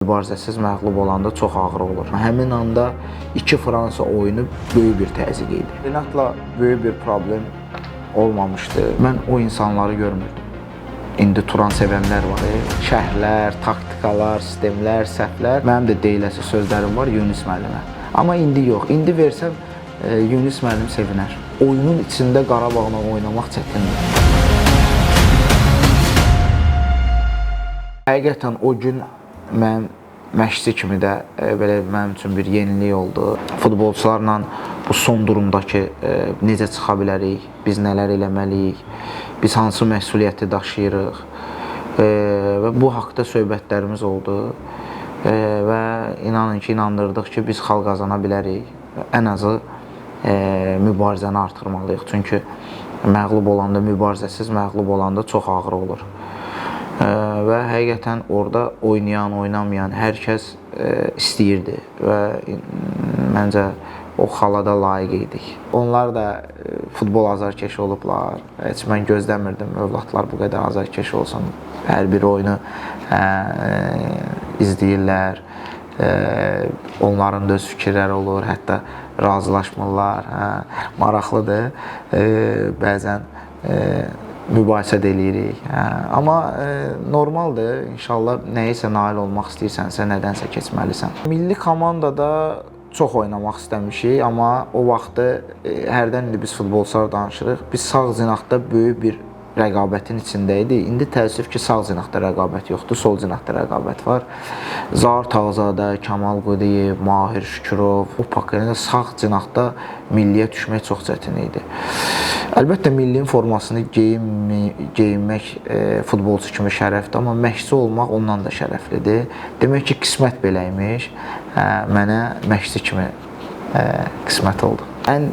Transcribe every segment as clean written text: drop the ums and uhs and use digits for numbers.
Mübarizəsiz məğlub olanda çox ağır olur. Həmin anda iki Fransa oyunu böyük bir təzyiq idi. Renatla böyük bir problem olmamışdı. Mən o insanları görmürdüm. İndi Turan sevənlər var. Şərhlər, taktikalar, sistemlər, səhvlər. Mənim də deyiləsi sözlərim var Yunus müəllimə. Amma indi yox. İndi versəm Yunus müəllim sevinər. Oyunun içində Qarabağla oynamaq çətindir. Həqiqətən o gün mənim məşqçi kimi də belə mənim üçün bir yenilik oldu. Futbolçularla bu son durumdakı necə çıxa bilərik, biz nələr eləməliyik, biz hansı məsuliyyəti daşıyırıq və bu haqda söhbətlərimiz oldu və inanın ki, inandırdıq ki, biz xal qazana bilərik. Ən azı mübarizəni artırmalıyıq. Çünki məğlub olanda, mübarizəsiz məğlub olanda çox ağır olur. Və həqiqətən orada oynayan, oynamayan hər kəs istəyirdi və məncə o xalada layiq idik. Onlar da futbol azarkeşi olublar. Heç mən gözləmirdim övladlar bu qədər azarkeş olsun. Hər bir oyunu izləyirlər. Onların da öz fikirləri olur, hətta razılaşmırlar. Maraqlıdır. Bəzən mübahisə də eləyirik. Amma normaldır. İnşallah nəyisə nail olmaq istəyirsənsə, nədənsə keçməlisən. Milli komandada çox oynamaq istəmişik, amma o vaxtı hərdən indi biz futbolçular danışırıq. Biz sağ cinahda böyük bir rəqabətin içində idi. İndi təəssüf ki, sağ cinahda rəqabət yoxdur, sol cinahda rəqabət var. Zaur Tağzadə, Kamal Qudiyev, Mahir Şükürov, o paketdə sağ cinahda milliyə düşmək çox çətin idi. Əlbəttə, millinin formasını geyinmək futbolçu kimi şərəfdir, amma məşqçi olmaq ondan da şərəflidir. Demək ki, qismət belə imiş, mənə məşqçi kimi qismət oldu. Ən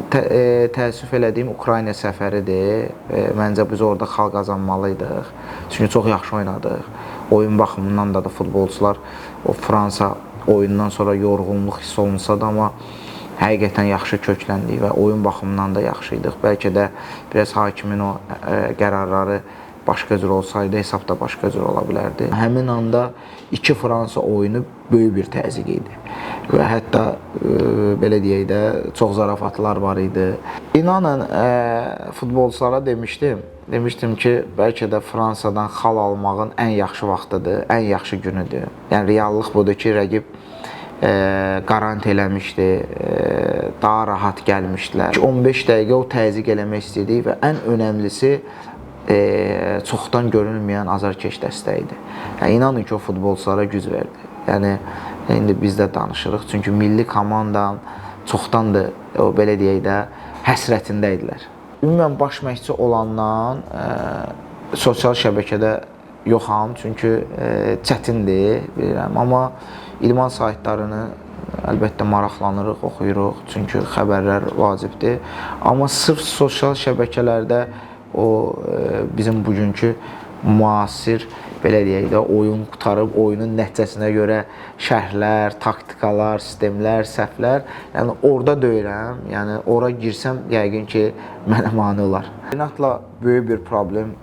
təəssüf elədiyim Ukrayna səfəridir. Məncə biz orada xal qazanmalıydıq. Çünki çox yaxşı oynadıq. Oyun baxımından da futbolçular o Fransa oyundan sonra yorğunluq hiss olunsa da, amma həqiqətən yaxşı kökləndik və oyun baxımından da yaxşı idik. Bəlkə də biraz hakimin o qərarları başqa cür olsaydı, hesab da başqa cür ola bilərdi. Həmin anda iki Fransa oyunu böyük bir təzyiq idi. Və hətta, belə deyək də, çox zarafatlar var idi. İnanın, futbolçulara demişdim ki, bəlkə də Fransadan xal almağın ən yaxşı vaxtıdır, ən yaxşı günüdür. Yəni, reallıq budur ki, rəqib qarant eləmişdi, daha rahat gəlmişdilər. 15 dəqiqə o təzyiq eləmək istəyirdik və ən önəmlisi çoxdan görünməyən azarkeş dəstəyidir. Yəni, inanın ki, o futbolçulara güc verdi. Yəni, indi biz də danışırıq. Çünki milli komandan çoxdandır, belə deyək də, həsrətində idilər. Ümumən, baş məşqçi olandan sosial şəbəkədə yoxam, çünki çətindir, bilirəm. Amma idman saytlarını əlbəttə maraqlanırıq, oxuyuruq, çünki xəbərlər vacibdir. Amma sırf sosial şəbəkələrdə o bizim bugünkü müasir, belə deyək də, oyun qutarıb, oyunun nəticəsinə görə şərhlər, taktikalar, sistemlər, səhvlər, yəni orada deyirəm, yəni ora girsəm yəqin ki, mənə mane olar. Renatla böyük bir problem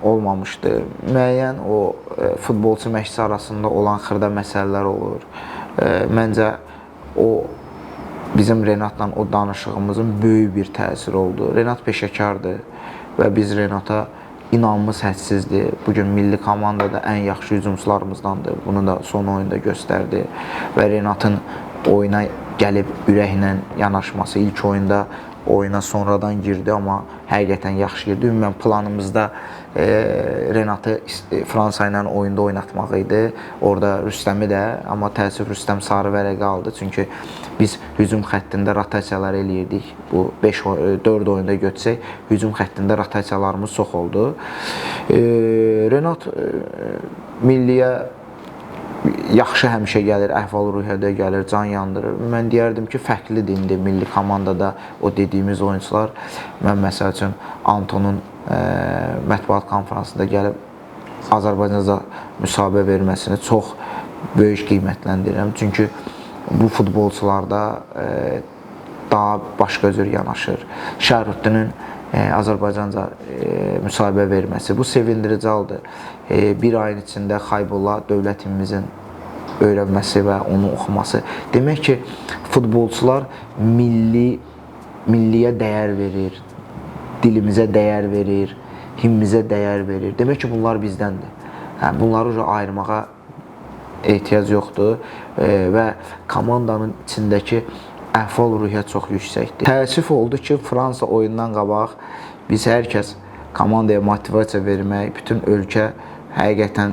olmamışdı. Müəyyən o futbolçu məşqçi arasında olan xırda məsələlər olur. Məncə o bizim Renatla o danışığımızın böyük bir təsiri oldu. Renat peşəkardır və biz Renata inanmız hədsizdir. Bugün milli komandada ən yaxşı hücumçularımızdandır. Bunu da son oyunda göstərdi. Və Renatın oyuna gəlib ürəklə yanaşması, ilk oyunda oyuna sonradan girdi, amma həqiqətən yaxşı girdi. Ümumən planımızda Renatı Fransa ilə oyunda oynatmaq idi. Orada Rüstəmi də, amma təəssüf Rüstəm sarı vərəqə aldı. Çünki biz hücum xəttində rotasiyalar eləyirdik. Bu 4 oyunda götürsək, hücum xəttində rotasiyalarımız çox oldu. Renat milliyə yaxşı həmişə gəlir, əhval-ruhiyyədə gəlir, can yandırır. Mən deyərdim ki, fərqlidir indi milli komandada o dediyimiz oyuncular. Mən məsəl üçün Antonun mətbuat konferansında gəlib Azərbaycanca müsahibə verməsini çox böyük qiymətləndirirəm. Çünki bu futbolçularda daha başqa cür yanaşır. Şərhüddinin Azərbaycanca müsahibə verməsi, bu sevindirici haldır. Bir ayın içində Xaybullah dövlətimizin öyrənməsi və onu oxuması. Demək ki, futbolçular milliyə dəyər verir, dilimizə dəyər verir, himnimizə dəyər verir. Demək ki, bunlar bizdəndir. Bunları ayırmağa ehtiyac yoxdur və komandanın içindəki əhval-ruhiyyət çox yüksəkdir. Təəssüf oldu ki, Fransa oyundan qabaq biz hər kəs komandaya motivasiya vermək, bütün ölkə həqiqətən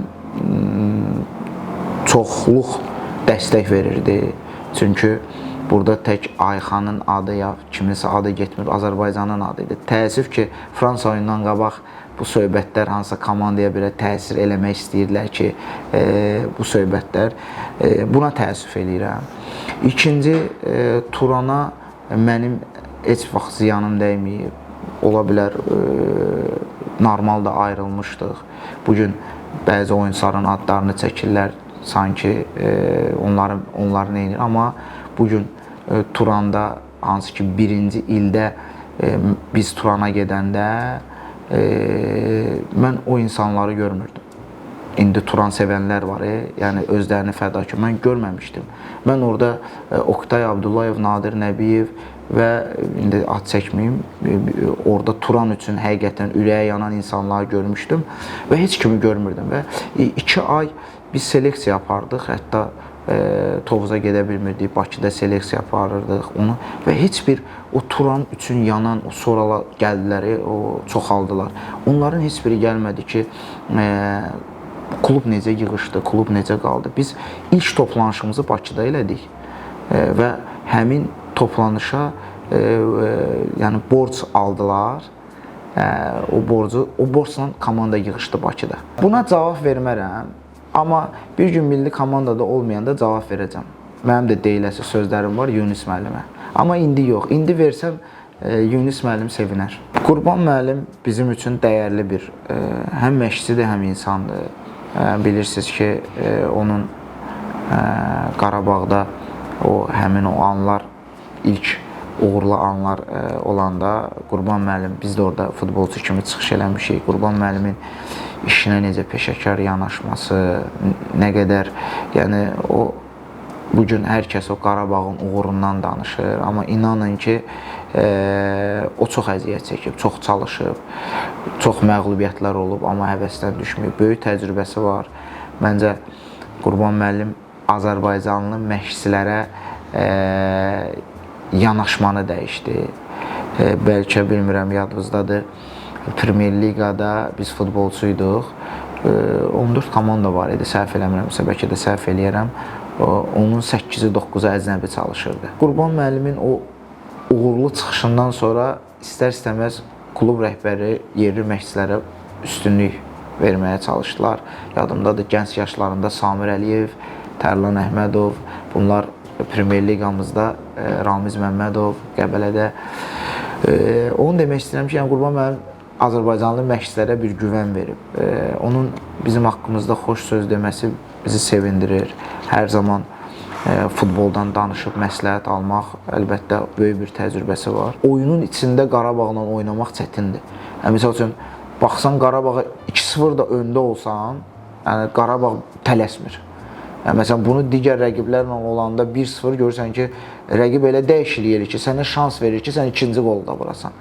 çoxluq dəstək verirdi. Çünki burada tək Ayxanın adı ya kiminsə adı getmir, Azərbaycanın adı idi. Təəssüf ki, Fransa oyundan qabaq bu söhbətlər hansısa komandaya belə təsir eləmək istəyirlər ki, bu söhbətlər. Buna təəssüf eləyirəm. İkinci, Turana mənim heç vaxt ziyanım dəyməyib. Ola bilər, normal da ayrılmışdıq. Bugün bəzi oyunçuların adlarını çəkirlər, sanki onları neynir. Amma bugün Turanda, hansı ki birinci ildə biz Turana gedəndə mən o insanları görmürdüm. İndi Turan sevənlər var, yəni özlərini fədakar. Mən görməmişdim. Mən orada Oktay Abdullayev, Nadir Nəbiyev və indi ad çəkməyim, orada Turan üçün həqiqətən ürəyə yanan insanları görmüşdüm və heç kimi görmürdüm. Və 2 ay biz seleksiya yapardıq, hətta Tovuza gedə bilmirdik, Bakıda seleksiya aparırdıq onu və heç bir o Turan üçün yanan, o sonralar gəldilər, o çoxaldılar. Onların heç biri gəlmədi ki, klub necə yığışdı, klub necə qaldı. Biz ilk toplanışımızı Bakıda elədik və həmin toplanışa yəni borc aldılar. O borcla komanda yığışdı Bakıda. Buna cavab vermərəm. Amma bir gün milli komandada olmayanda cavab verəcəm. Mənim də deyiləsi sözlərim var Yunus müəllimə. Amma indi yox. İndi versəm Yunus müəllim sevinər. Qurban müəllim bizim üçün dəyərli bir həm məşqçidir, həm insandır. Bilirsiniz ki, onun Qarabağda həmin o anlar, ilk uğurlu anlar olanda Qurban müəllim, biz də orada futbolçu kimi çıxış eləmişik. Qurban müəllimin işinə necə peşəkar yanaşması, nə qədər, yəni o bugün hər kəs o Qarabağın uğurundan danışır, amma inanın ki, o çox əziyyət çəkib, çox çalışıb, çox məğlubiyyətlər olub, amma həvəsdən düşməyib. Böyük təcrübəsi var. Məncə Qurban müəllim Azərbaycanlı məşqçilərə yanaşmanı dəyişdi. Bəlkə bilmirəm, yadınızdadır. Premyer Liqada biz futbolçuyduq. 14 komanda var idi, səhv eləmirəmsə, bəlkə də səhv eləyərəm. Onun 8-i, 9-u əcnəbi çalışırdı. Qurban müəllimin o uğurlu çıxışından sonra istər-istəməz klub rəhbəri yerli məşqçilərə üstünlük verməyə çalışdılar. Yadımdadır, gənc yaşlarında Samir Əliyev, Tərlan Əhmədov, bunlar Premyer Liqamızda Ramiz Məmmədov, Qəbələdə. Onu demək istəyirəm ki, yəni Qurban müəllim Azərbaycanlı məşqçilərə bir güvən verib. Onun bizim haqqımızda xoş söz deməsi bizi sevindirir. Hər zaman futboldan danışıb məsləhət almaq əlbəttə böyük bir təcrübəsi var. Oyunun içində Qarabağla oynamaq çətindir. Məsəl üçün, baxsan Qarabağa 2-0 da öndə olsan, yəni Qarabağ tələsmir. Məsələn, bunu digər rəqiblərlə olanda 1-0 görürsən ki, rəqib elə dəyişiklik edir ki, sənə şans verir ki, sən ikinci qolu da vurasan.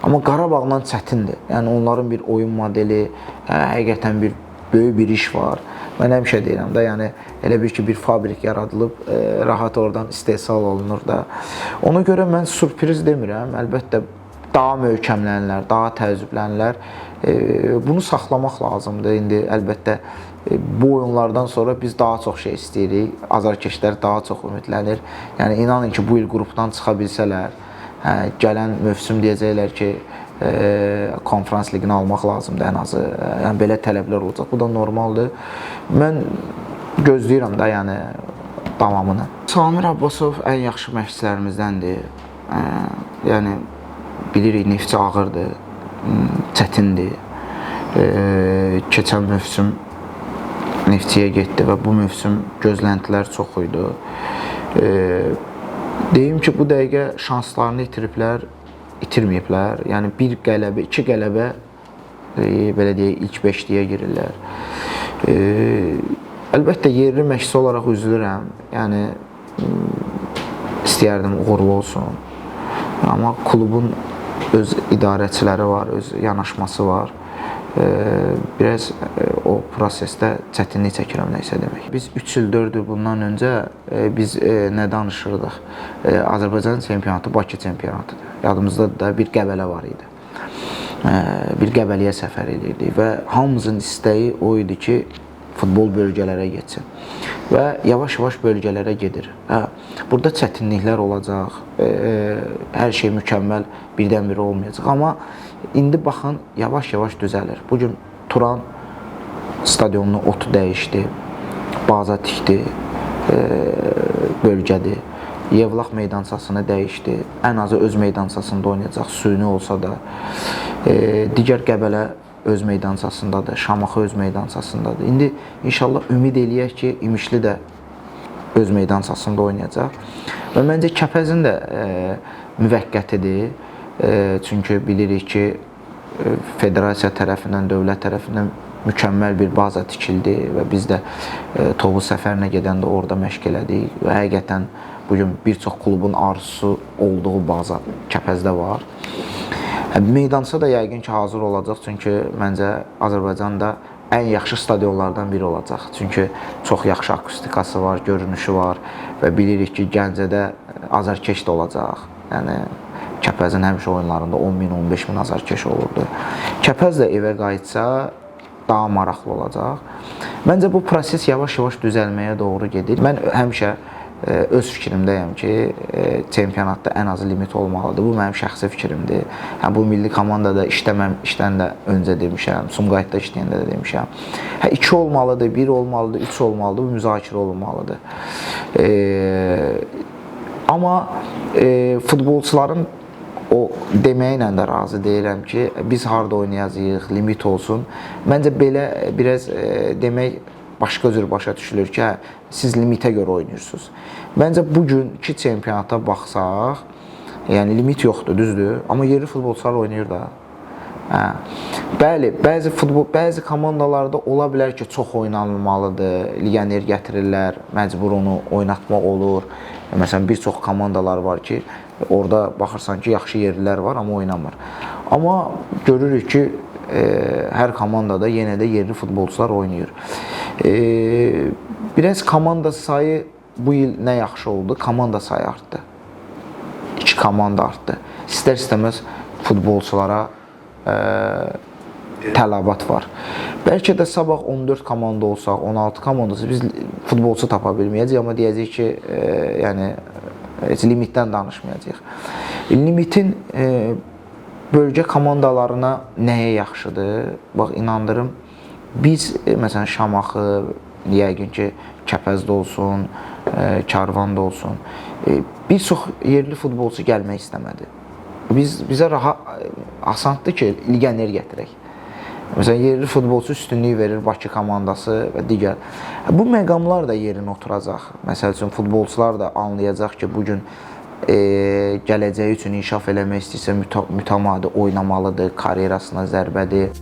Amma Qarabağla çətindir. Yəni, onların bir oyun modeli, həqiqətən bir böyük bir iş var. Mən həmişə deyirəm də, yəni, elə bir ki, bir fabrik yaradılıb, rahat oradan istehsal olunur da. Ona görə mən sürpriz demirəm. Əlbəttə, daha möhkəmlənirlər, daha təəccüblənirlər. Bunu saxlamaq lazımdır. İndi əlbəttə bu oyunlardan sonra biz daha çox şey istəyirik. Azarkeşlər daha çox ümidlənir. Yəni inanın ki, bu il qrupdan çıxa bilsələr, gələn mövsüm deyəcəklər ki, konferans liqini almaq lazımdır ən azı. Yəni belə tələblər olacaq. Bu da normaldır. Mən gözləyirəm də, yəni davamını. Samir Abbasov ən yaxşı məşqçilərimizdəndir. Yəni bilirik, Neftçi ağırdır, çətindir. Keçən mövsüm Neftçiyə getdi və bu mövsüm gözləntilər çox idi. Deyim ki, bu dəqiqə şanslarını itirməyiblər. Yəni, 1 qələbə, 2 qələbə, belə deyək, ilk 5-liyə girirlər. Əlbəttə yerli məşqçi olaraq üzülürəm. Yəni istəyərdim uğurlu olsun. Amma klubun öz idarəçiləri var, öz yanaşması var. Biraz o prosesdə çətinlik çəkirəm nəysə demək. Biz 3 il, 4 il bundan öncə biz nə danışırdıq? Azərbaycan çempionatı Bakı çempionatıdır. Yadımızda da bir Qəbələ var idi. Bir Qəbəliyə səfər edirdik və hamımızın istəyi o idi ki, futbol bölgələrə getsin. Və yavaş-yavaş bölgələrə gedir. Burada çətinliklər olacaq, hər şey mükəmməl birdən-birə olmayacaq. Amma indi baxın, yavaş-yavaş düzəlir. Bugün Turan stadionunun otu dəyişdi, baza tikdi, bölgədir. Yevlax meydançasını dəyişdi. Ən azı öz meydançasında oynayacaq, süni olsa da. Digər Qəbələ öz meydançasındadır, Şamaxı öz meydançasındadır. İndi inşallah ümid eləyək ki, İmişli də öz meydançasında oynayacaq. Və məncə Kəpəzin də müvəqqətidir. Çünki bilirik ki, federasiya tərəfindən, dövlət tərəfindən mükəmməl bir baza tikildi və biz də Tovuz səfərinə gedəndə orada məşq elədik və həqiqətən bugün bir çox klubun arzusu olduğu baza Kəpəzdə var. Meydança da yəqin ki, hazır olacaq, çünki məncə Azərbaycanda ən yaxşı stadionlardan biri olacaq. Çünki çox yaxşı akustikası var, görünüşü var və bilirik ki, Gəncədə azarkeş də olacaq. Yəni, Kəpəzin həmişə oyunlarında 10.000, 15.000 azarkeş olurdu. Kəpəz də evə qayıtsa daha maraqlı olacaq. Məncə bu proses yavaş-yavaş düzəlməyə doğru gedir. Mən həmişə öz fikrimdəyəm ki, çempionatda ən azı limit olmalıdır. Bu mənim şəxsi fikrimdir. Bu milli komandada işdən də öncə demişəm, Sumqayıtda işləyəndə də demişəm. 2 olmalıdır, 1 olmalıdır, 3 olmalıdır, bu müzakirə olunmalıdır. Amma futbolçuların o deməklə də razı deyirəm ki, biz harada oynayacağıq, limit olsun. Məncə belə biraz demək başqa cür başa düşülür ki, siz limitə görə oynayırsınız. Məncə bugünkü çempionata baxsaq, yəni limit yoxdur, düzdür, amma yerli futbolçular oynayır da. Bəli, bəzi komandalarda ola bilər ki, çox oynanılmalıdır, legioner gətirirlər, məcbur onu oynatmaq olur. Məsələn, bir çox komandalar var ki, orada baxırsan ki, yaxşı yerlilər var, amma oynamır. Amma görürük ki, hər komandada yenə də yerli futbolçular oynayır. Biraz komanda sayı bu il nə yaxşı oldu? Komanda sayı artdı. 2 komanda artdı. İstər-istəməz futbolçulara tələbat var. Bəlkə də sabah 14 komanda olsaq, 16 komandası biz futbolçu tapa bilməyəcəyik, amma deyəcəyik ki, yəni limitdən danışmayacağıq. Limitin bölgə komandalarına nəyə yaxşıdır? Bax, inandırım, biz, məsələn, Şamaxı, yəqin ki, Kəpəzdə olsun, Karvanda olsun, bir çox yerli futbolçu gəlmək istəmədi. Bizə asandır ki, legioner gətirək. Məsələn, yerli futbolçu üstünlük verir Bakı komandası və digər. Bu məqamlar da yerinə oturacaq. Məsəl üçün, futbolçular da anlayacaq ki, bugün gələcəyi üçün inkişaf eləmək istəyirsə mütəmadi oynamalıdır, karyerasına zərbədir.